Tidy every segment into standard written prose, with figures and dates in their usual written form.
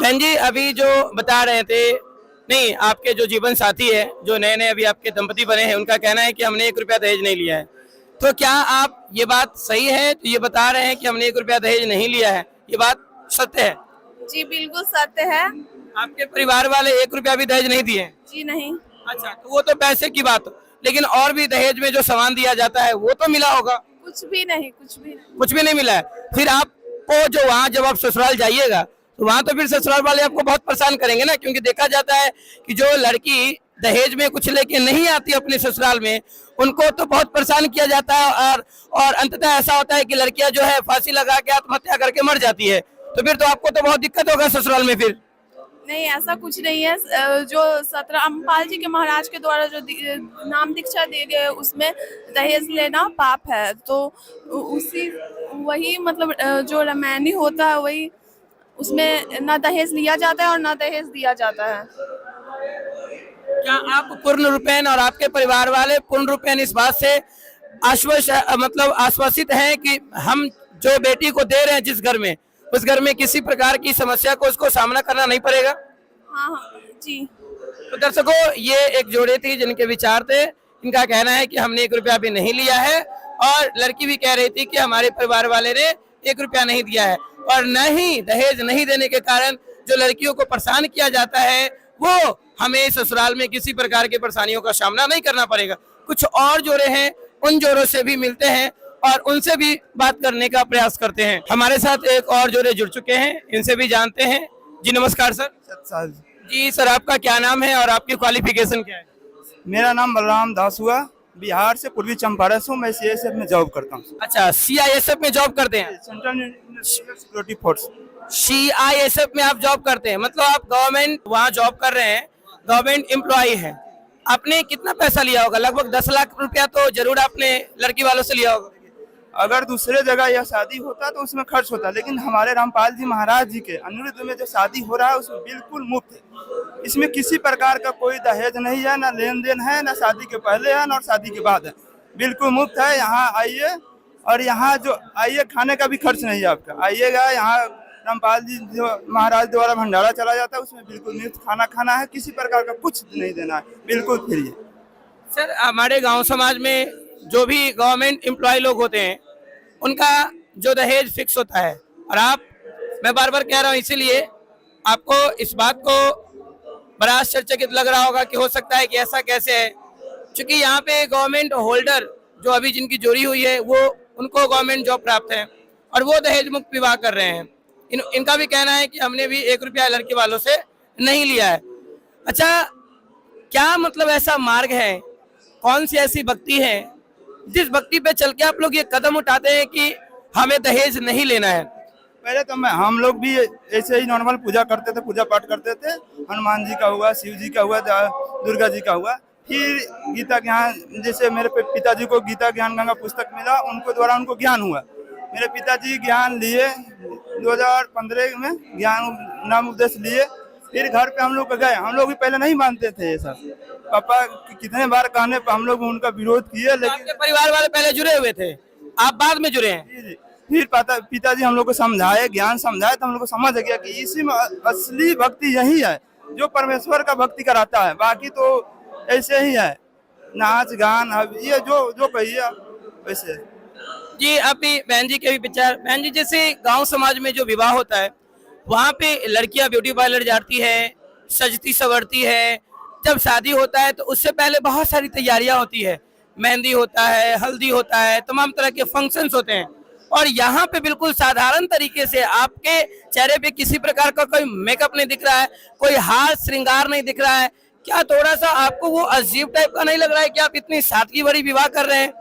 बहन जी अभी जो बता रहे थे, नहीं आपके जो जीवन साथी है, जो नए नए अभी आपके दंपति बने हैं, उनका कहना है कि हमने 1 रुपया दहेज नहीं लिया है। तो क्या आप ये बात सही है? तो ये बता रहे हैं कि हमने 1 रुपया दहेज नहीं लिया है, ये बात सत्य है? जी बिल्कुल सत्य है। आपके परिवार वाले 1 रुपया भी दहेज नहीं दिए? जी नहीं। अच्छा, तो वो तो पैसे की बात हो, लेकिन और भी दहेज में जो सामान दिया जाता है वो तो मिला होगा? कुछ भी नहीं, कुछ भी नहीं। कुछ भी नहीं मिला है। फिर आपको जो वहाँ जब आप ससुराल जाइएगा तो वहाँ तो फिर ससुराल वाले आपको बहुत परेशान करेंगे ना, क्योंकि देखा जाता है कि जो लड़की दहेज में कुछ लेके नहीं आती अपने ससुराल में, उनको तो बहुत परेशान किया जाता है और अंततः ऐसा होता है कि लड़कियां जो है फांसी लगा के आत्महत्या करके मर जाती है। तो फिर तो आपको तो बहुत दिक्कत होगा ससुराल में फिर। नहीं, ऐसा कुछ नहीं है। जो सतरामपाल जी के महाराज के द्वारा जो नाम दीक्षा दी गई उसमें दहेज लेना पाप है। तो उसी वही मतलब जो रामायणी होता है वही, उसमें ना दहेज लिया जाता है और ना दहेज दिया जाता है। क्या आप पूर्ण रूपेण और आपके परिवार वाले पूर्ण रूपेण इस बात से आश्वासित हैं कि हम जो बेटी को दे रहे हैं जिस घर में, उस घर में किसी प्रकार की समस्या को उसको सामना करना नहीं पड़ेगा? हाँ हाँ जी। तो दर्शकों, ये एक जोड़े थी जिनके विचार थे। इनका कहना है कि हमने 1 रुपया भी नहीं लिया है, और लड़की भी कह रही थी कि हमारे परिवार वाले ने 1 रुपया नहीं दिया है, और न ही दहेज नहीं देने के कारण जो लड़कियों को परेशान किया जाता है वो हमें ससुराल में किसी प्रकार की परेशानियों का सामना नहीं करना पड़ेगा। कुछ और जोड़े हैं, उन जोड़ों से भी मिलते हैं और उनसे भी बात करने का प्रयास करते हैं। हमारे साथ एक और जोड़े जुड़ चुके हैं, इनसे भी जानते हैं। जी नमस्कार सर। जी सर, आपका क्या नाम है और आपकी क्वालिफिकेशन क्या है? मेरा नाम बलराम दास हुआ, बिहार से पूर्वी चंपारण से हूँ। मैं सीआईएसएफ में जॉब करता हूँ। अच्छा, सीआईएसएफ में जॉब करते हैं? Central security force. सीआईएसएफ में आप जॉब करते हैं, मतलब आप गवर्नमेंट वहाँ जॉब कर रहे हैं, गवर्नमेंट एम्प्लॉय है। आपने कितना पैसा लिया होगा? लगभग 10 लाख रुपया तो जरूर आपने लड़की वालों से लिया होगा। अगर दूसरे जगह यह शादी होता तो उसमें खर्च होता, लेकिन हमारे रामपाल जी महाराज जी के अनुरुद्ध में जो शादी हो रहा है उसमें बिल्कुल मुफ्त है। इसमें किसी प्रकार का कोई दहेज नहीं है, ना लेन देन है, ना शादी के पहले है ना शादी के बाद है। बिल्कुल मुफ्त है। यहाँ आइए, और यहाँ जो आइए खाने का भी खर्च नहीं है आपका। आइएगा, यहाँ रामपाल जी जो महाराज द्वारा भंडारा चला जाता है उसमें बिल्कुल मुफ्त खाना खाना है, किसी प्रकार का कुछ नहीं देना है, बिल्कुल फ्री है। सर, हमारे गांव समाज में जो भी गवर्नमेंट एम्प्लॉय लोग होते हैं उनका जो दहेज फिक्स होता है, और मैं बार बार कह रहा हूँ, इसीलिए आपको इस बात को बड़ा आश्चर्यचकित लग रहा होगा कि हो सकता है कि ऐसा कैसे है, क्योंकि यहाँ पे गवर्नमेंट होल्डर जो अभी जिनकी जोड़ी हुई है वो उनको गवर्नमेंट जॉब प्राप्त है और वो दहेज मुक्त विवाह कर रहे हैं। इनका भी कहना है कि हमने भी 1 रुपया लड़की वालों से नहीं लिया है। अच्छा, क्या मतलब ऐसा मार्ग है, कौन सी ऐसी भक्ति है जिस भक्ति पे चल के आप लोग ये कदम उठाते हैं कि हमें दहेज नहीं लेना है? पहले तो हम लोग भी ऐसे ही नॉर्मल पूजा करते थे, पूजा पाठ करते थे। हनुमान जी का हुआ, शिव जी का हुआ, दुर्गा जी का हुआ। फिर गीता ज्ञान, जैसे मेरे पिताजी को गीता ज्ञान गंगा पुस्तक मिला, उनको द्वारा उनको ज्ञान हुआ। मेरे पिताजी ज्ञान लिए 2015 में, ज्ञान नाम उपदेश लिए। फिर घर पे हम लोग गए। हम लोग भी पहले नहीं मानते थे ये सब। पापा कितने बार कहने पर हम लोग उनका विरोध किए, लेकिन आपके परिवार वाले पहले जुड़े हुए थे, आप बाद में जुड़े हैं? जी। फिर पिताजी हम लोग को समझाए, ज्ञान समझाए, तो हम लोग को समझ गया कि इसी में असली भक्ति यही है जो परमेश्वर का भक्ति कराता है। बाकी तो ऐसे ही है, नाच गान, अब ये जो कहिए वैसे। जी, अभी बहन जी के भी विचार। बहन जी, जैसे गांव समाज में जो विवाह होता है वहाँ पे लड़कियां ब्यूटी पार्लर जाती है, सजती संवरती है। जब शादी होता है तो उससे पहले बहुत सारी तैयारियां होती है, मेहंदी होता है, हल्दी होता है, तमाम तरह के फंक्शंस होते हैं। और यहाँ पे बिल्कुल साधारण तरीके से आपके चेहरे पे किसी प्रकार का कोई मेकअप नहीं दिख रहा है, कोई हार श्रृंगार नहीं दिख रहा है। क्या थोड़ा सा आपको वो अजीब टाइप का नहीं लग रहा है कि आप इतनी सादगी भरी विवाह कर रहे हैं?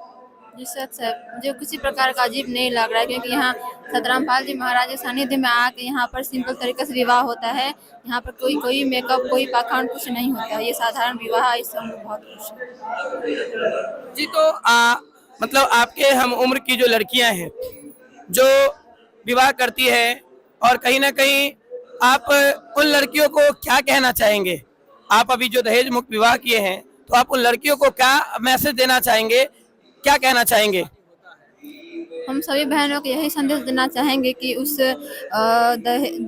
जी सच है, मुझे किसी प्रकार का अजीब नहीं लग रहा है, क्योंकि यहाँ सतरामपाल जी महाराज के सानिध्य में आके यहाँ पर सिंपल तरीके से विवाह होता है। यहाँ पर कोई मेकअप, कोई पाखंड कुछ नहीं होता है। ये साधारण विवाह है, इससे हम लोग बहुत खुश हैं। जी, तो मतलब आपके हम उम्र की जो लड़कियां हैं जो विवाह करती है, और कहीं ना कहीं आप उन लड़कियों को क्या कहना चाहेंगे? आप अभी जो दहेज मुक्त विवाह किए हैं, तो आप उन लड़कियों को क्या मैसेज देना चाहेंगे, क्या कहना चाहेंगे? हम सभी बहनों को यही संदेश देना चाहेंगे कि उस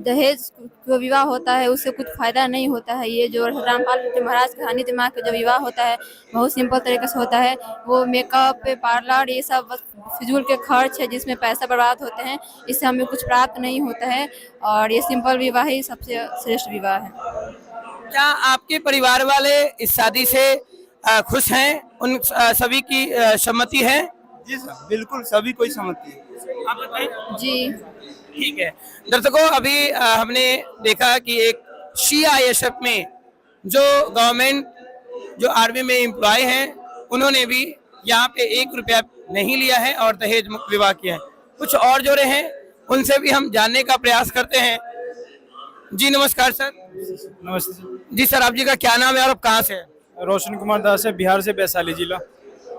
दहेज जो विवाह होता है उससे कुछ फायदा नहीं होता है। ये जो रामपाल जी महाराज के सानिध्य में आके जो विवाह होता है बहुत सिंपल तरीके से होता है। वो मेकअप पार्लर ये सब बस फिजूल के खर्च है जिसमें पैसा बर्बाद होते हैं, इससे हमें कुछ प्राप्त नहीं होता है और ये सिंपल विवाह ही सबसे श्रेष्ठ विवाह है। क्या आपके परिवार वाले इस शादी से खुश हैं? उन सभी की सम्मति है? जी सर, बिल्कुल सभी कोई समझती है। आप बताएं। जी ठीक है दर्शकों, अभी हमने देखा कि एक CISF में जो गवर्नमेंट जो आर्मी में एम्प्लॉय हैं उन्होंने भी यहाँ पे 1 रुपया नहीं लिया है और दहेज मुक्त विवाह किया है। कुछ और जोड़े हैं उनसे भी हम जानने का प्रयास करते हैं। जी नमस्कार सर। नमस्ते सर। जी सर, आप जी का क्या नाम है और आप कहाँ से हैं? रोशन कुमार दास है, बिहार से, वैशाली जिला।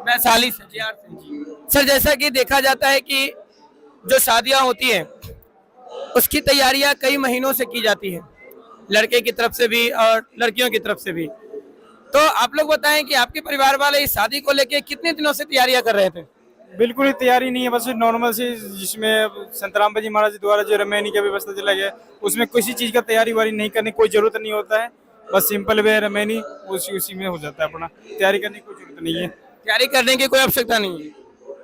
वैशाली से, बिहार से। सर जैसा कि देखा जाता है कि जो शादियां होती हैं उसकी तैयारियां कई महीनों से की जाती है, लड़के की तरफ से भी और लड़कियों की तरफ से भी। तो आप लोग बताएं कि आपके परिवार वाले इस शादी को लेके कितने दिनों से तैयारियां कर रहे थे? बिल्कुल ही तैयारी नहीं है, बस नॉर्मल सी, जिसमें संत रामपाल जी महाराज द्वारा जो रमैनी की व्यवस्था चला गया उसमें किसी चीज का तैयारी वारी नहीं करने कोई जरूरत नहीं होता है। बस सिंपल वे रमैनी उसी में हो जाता है, अपना तैयारी करने की कोई जरूरत नहीं है। तैयारी करने की कोई आवश्यकता नहीं है।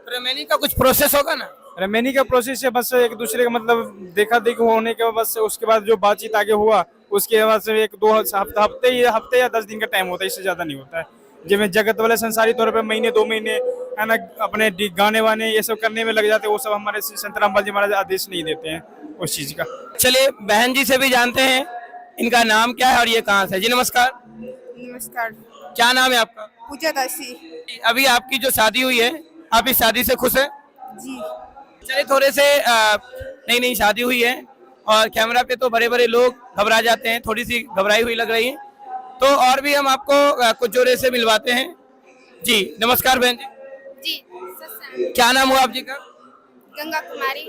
रमैनी का कुछ प्रोसेस होगा ना? रमैनी का प्रोसेस है बस एक दूसरे का मतलब देखा देखी होने के बस उसके बाद जो बातचीत आगे हुआ उसके बाद से 1-2 हफ्ते या 10 दिन का टाइम होता है, इससे ज्यादा नहीं होता है। जिसमें जगत वाले संसारी तौर पे महीने 2 महीने है ना अपने गाने वाने ये सब करने में लग जाते हैं, वो सब हमारे संत रामपाल जी महाराज आदेश नहीं देते हैं उस चीज का। चलिए बहन जी से भी जानते हैं इनका नाम क्या है और ये कहाँ से। जी नमस्कार। नमस्कार। क्या नाम है आपका? पूजा दासी। अभी आपकी जो शादी हुई है, आप इस शादी से खुश हैं? जी। चलिए थोड़े से नई नई शादी हुई है और कैमरा पे तो बड़े बड़े लोग घबरा जाते हैं, थोड़ी सी घबराई हुई लग रही है, तो और भी हम आपको कुछ जोड़े से मिलवाते हैं। जी नमस्कार बहन जी। जी। क्या नाम हुआ आप जी का? गंगा कुमारी।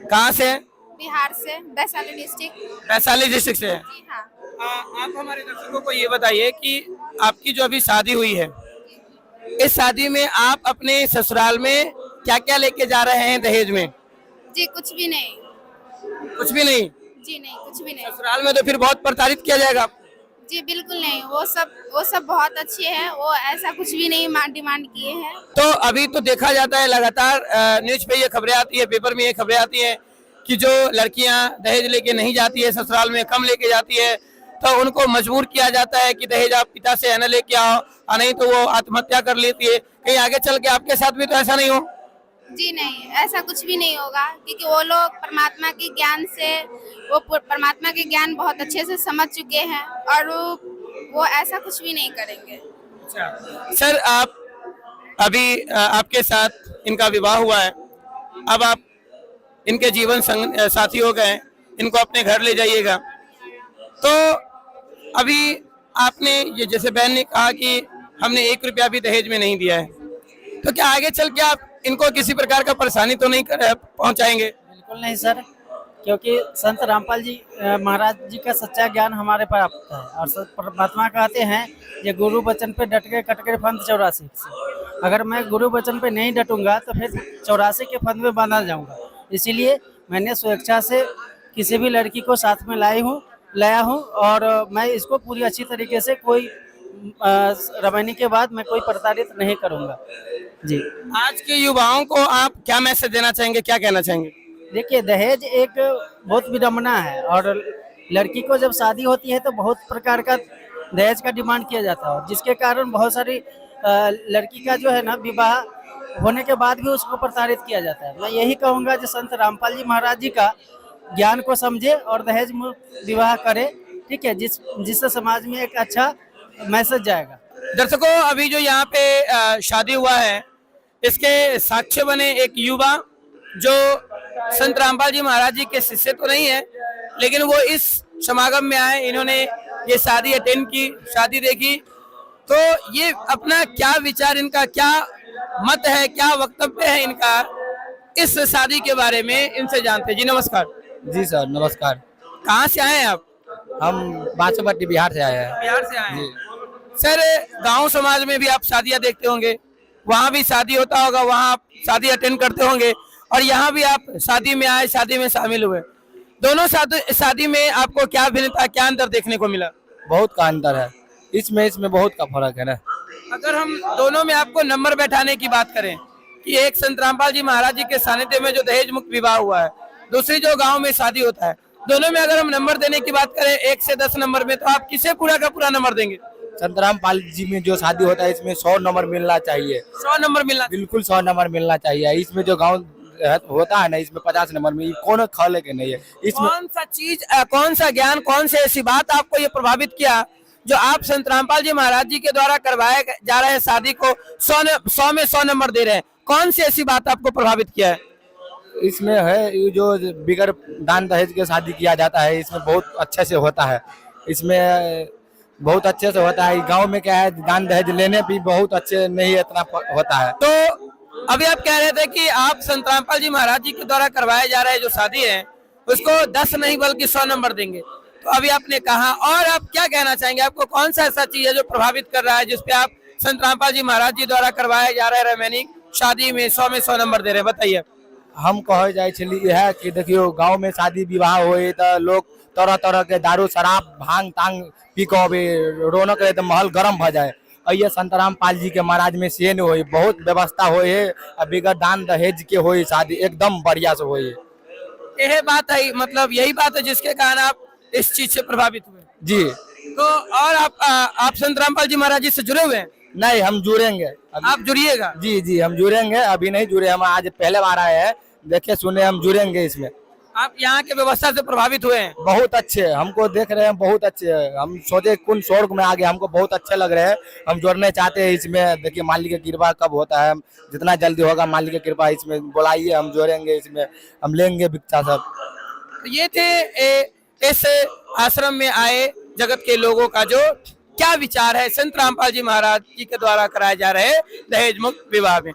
कहाँ से है? बिहार से, वैशाली डिस्ट्रिक्ट। वैशाली डिस्ट्रिक्ट से है। जी हाँ। आप हमारे दर्शकों को ये बताइए कि आपकी जो अभी शादी हुई है, इस शादी में आप अपने ससुराल में क्या क्या लेके जा रहे हैं दहेज में? जी कुछ भी नहीं। कुछ भी नहीं? जी नहीं, कुछ भी नहीं। ससुराल में तो फिर बहुत प्रताड़ित किया जाएगा आपको। जी बिल्कुल नहीं, वो सब बहुत अच्छे हैं, वो ऐसा कुछ भी नहीं डिमांड किए हैं। तो अभी तो देखा जाता है लगातार न्यूज पे ये खबरें आती है, पेपर में ये खबरें आती हैं कि जो लड़कियां दहेज लेके नहीं जाती है, ससुराल में कम लेके जाती है, तो उनको मजबूर किया जाता है कि दहेज आप पिता से न लेके आओ, और नहीं तो वो आत्महत्या कर लेती है। कहीं आगे चल के आपके साथ भी तो ऐसा नहीं हो? जी नहीं, ऐसा कुछ भी नहीं होगा, क्योंकि वो लोग परमात्मा के ज्ञान से, वो परमात्मा के ज्ञान बहुत अच्छे से समझ चुके हैं और वो ऐसा कुछ भी नहीं करेंगे। अच्छा सर, आप अभी आपके साथ इनका विवाह हुआ है, अब आप इनके जीवन साथी हो गए, इनको अपने घर ले जाइएगा, तो अभी आपने ये जैसे बहन ने कहा कि हमने 1 रुपया भी दहेज में नहीं दिया है, तो क्या आगे चल के आप इनको किसी प्रकार का परेशानी तो नहीं पहुंचाएंगे? बिल्कुल नहीं सर, क्योंकि संत रामपाल जी महाराज जी का सच्चा ज्ञान हमारे प्राप्त है और परमात्मा कहते हैं ये गुरु वचन पे डट के कट के फंद 84 से। अगर मैं गुरु वचन पे नहीं डटूंगा तो फिर 84 के फंद में बांधा जाऊंगा। इसीलिए मैंने स्वेच्छा से किसी भी लड़की को साथ में लाया हूँ और मैं इसको पूरी अच्छी तरीके से कोई रमैनी के बाद मैं कोई प्रताड़ित नहीं करूँगा। जी। आज के युवाओं को आप क्या मैसेज देना चाहेंगे, क्या कहना चाहेंगे? देखिए, दहेज एक बहुत विडम्बना है और लड़की को जब शादी होती है तो बहुत प्रकार का दहेज का डिमांड किया जाता है, जिसके कारण बहुत सारी लड़की का जो है ना विवाह होने के बाद भी उसको प्रताड़ित किया जाता है। मैं यही कहूँगा जो संत रामपाल जी महाराज जी का ज्ञान को समझे और दहेज मुक्त विवाह करे, ठीक है, जिससे समाज में एक अच्छा मैसेज जाएगा। दर्शकों, अभी जो यहाँ पे शादी हुआ है, इसके साक्ष्य बने एक युवा जो संत रामपाल जी महाराज जी के शिष्य तो नहीं है, लेकिन वो इस समागम में आए, इन्होंने ये शादी अटेंड की, शादी देखी, तो ये अपना क्या विचार, इनका क्या मत है, क्या वक्तव्य है इनका इस शादी के बारे में, इनसे जानते हैं। जी नमस्कार। जी सर नमस्कार। कहाँ से आए हैं आप? हम बांसवाटी बिहार से आए हैं। बिहार से आए हैं। सर, गांव समाज में भी आप शादियां देखते होंगे, वहाँ भी शादी होता होगा, वहाँ आप शादी अटेंड करते होंगे, और यहाँ भी आप शादी में आए, शादी में शामिल हुए। दोनों शादी में आपको क्या भिन्नता, क्या अंतर देखने को मिला? बहुत का अंतर है इसमें बहुत का फर्क है ना। अगर हम दोनों में आपको नंबर बैठाने की बात करें कि एक संत रामपाल जी महाराज जी के सानिध्य में जो दहेज मुक्त विवाह हुआ है, दूसरी जो गांव में शादी होता है, दोनों में अगर हम नंबर देने की बात करें 1 से 10 नंबर में, तो आप किसे पूरा का पूरा नंबर देंगे? संत रामपाल जी में जो शादी होता है इसमें 100 नंबर मिलना चाहिए। 100 नंबर मिलना? बिल्कुल 100 नंबर मिलना चाहिए। इसमें जो गाँव होता है ना, इसमें 50 नंबर में कौन खले के नहीं है। इसमें कौन सा चीज, कौन सा ज्ञान, कौन से ऐसी बात आपको ये प्रभावित किया जो आप संत रामपाल जी महाराज जी के द्वारा करवाए जा रहे शादी को 100 में 100 नंबर दे रहे हैं? कौन सी ऐसी बात आपको प्रभावित किया है? इसमें है ये जो बिगर दान दहेज के शादी किया जाता है, इसमें बहुत अच्छे से होता है। इसमें बहुत अच्छे से होता है। गांव में क्या है, दान दहेज लेने भी बहुत अच्छे नहीं इतना होता है। तो अभी आप कह रहे थे कि आप संत रामपाल जी महाराज जी के द्वारा करवाए जा रहे जो शादी है उसको 10 नहीं बल्कि 100 नंबर देंगे, तो अभी आपने कहा, और आप क्या कहना चाहेंगे? आपको कौन सा ऐसा चीज है जो प्रभावित कर रहा है जिसपे आप संत रामपाल जी महाराज जी द्वारा करवाए जा रहे रेमेनिंग शादी में 100 में 100 नंबर दे रहे हैं? बताइए। हम कहे जाए है कि देखियो, गांव में शादी विवाह होए तो लोग तरह तरह के दारू शराब भांग तांग पी के अभी रौनक रहे तो महल गरम भ जाए। ये संत रामपाल जी के महाराज में से न होई, बहुत व्यवस्था होए है, बिगर दान दहेज के होई शादी एकदम बढ़िया से होई। यही बात है, मतलब यही बात है जिसके कारण आप इस चीज से प्रभावित हुए? जी। तो और आप संत रामपाल जी महाराज जी से जुड़े हुए हैं? नहीं, हम जुड़ेंगे। आप जुड़िएगा? जी हम जुड़ेंगे। अभी नहीं जुड़े, हम आज पहले बार आए हैं, देखे सुने, हम जुड़ेंगे इसमें। आप यहाँ के व्यवस्था से प्रभावित हुए हैं? बहुत अच्छे, हमको देख रहे हैं बहुत अच्छे। हम सोचे कौन स्वर्ग में आ गए, हमको बहुत अच्छे लग रहे हैं। हम जुड़ने चाहते हैं इसमें। देखिए मालिक की कृपा कब होता है, जितना जल्दी होगा मालिक की कृपा, इसमें बुलाइए, हम जोड़ेंगे इसमें, हम लेंगे भिक्षा सब। ये थे इस आश्रम में आए जगत के लोगों का जो क्या विचार है संत रामपाल जी महाराज जी के द्वारा कराए जा रहे दहेज मुक्त विवाह में।